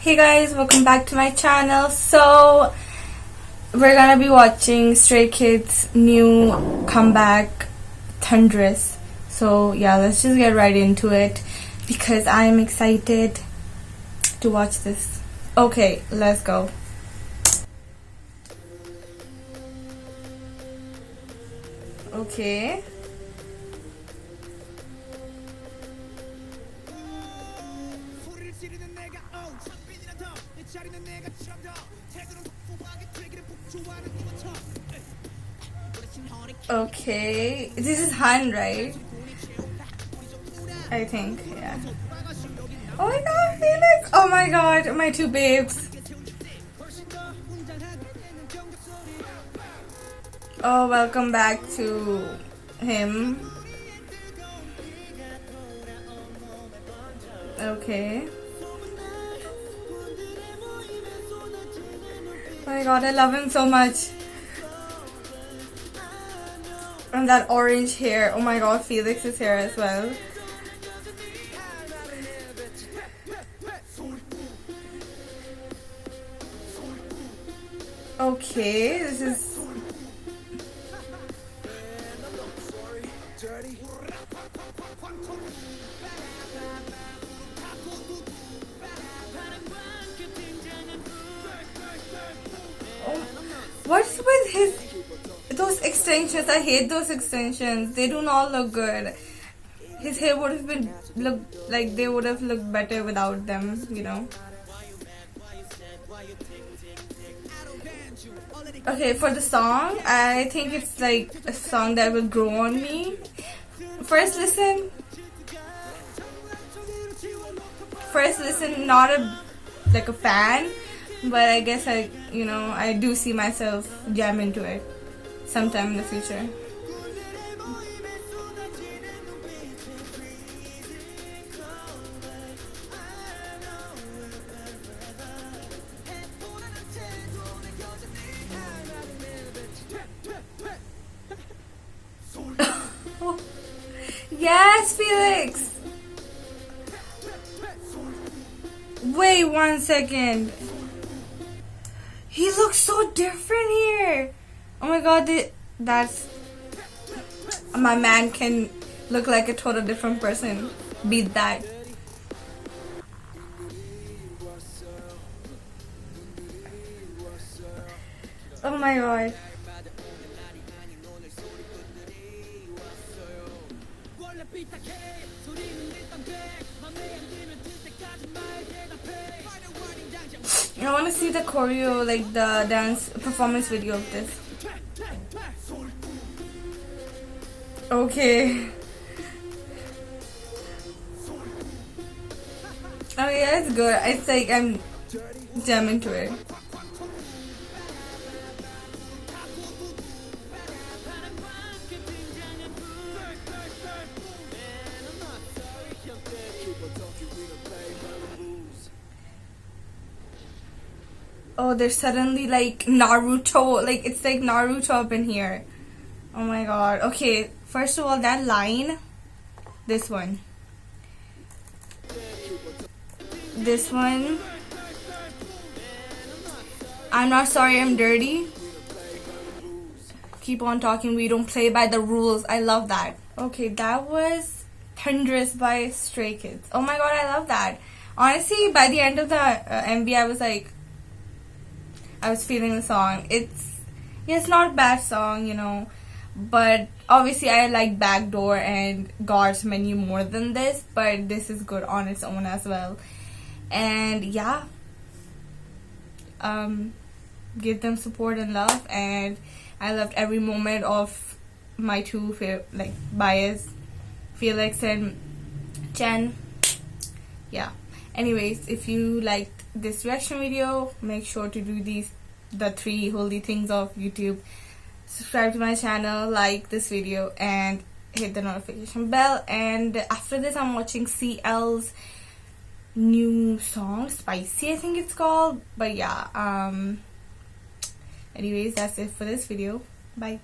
Hey guys, welcome back to my channel. So we're gonna be watching Stray Kids' new comeback, Thunderous. So yeah, let's just get right into it because I'm excited to watch this. Okay, let's go. Okay. Okay, this is Han, right? I think, yeah. Oh my god, Felix! Oh my god, my two babes. Oh, welcome back to him. Okay. Oh my god, I love him so much. And that orange hair. Oh my god, Felix's hair as well. Okay, this is... Oh, what's with his... Those extensions, I hate those extensions. They do not look good. His hair would have been looked like they would have looked better without them, you know. Okay, for the song, I think it's like a song that will grow on me. First listen, not like a fan, but I guess I do see myself jam into it sometime in the future. Yes, Felix! Wait 1 second. He looks so different here. Oh my god, that's... My man can look like a total different person. Beat that. Oh my god. I want to see the choreo, like the dance performance video of this. Okay. Oh yeah, it's good. It's like I'm jamming to it. Oh, there's suddenly like Naruto, like it's like Naruto up in here. Oh my god. Okay, first of all, that line, this one, I'm not sorry, I'm dirty. Keep on talking, we don't play by the rules. I love that. Okay, that was Thunderous by Stray Kids. Oh my god, I love that. Honestly, by the end of the MV, I was feeling the song. It's not a bad song, you know, but obviously I like Backdoor and God's Menu more than this, but this is good on its own as well. And yeah, give them support and love, and I loved every moment of my two bias, Felix and Jen. Yeah. Anyways, if you liked this reaction video, make sure to do the three holy things of YouTube. Subscribe to my channel, like this video, and hit the notification bell. And after this, I'm watching CL's new song, Spicy, I think it's called. But yeah, anyways, that's it for this video. Bye.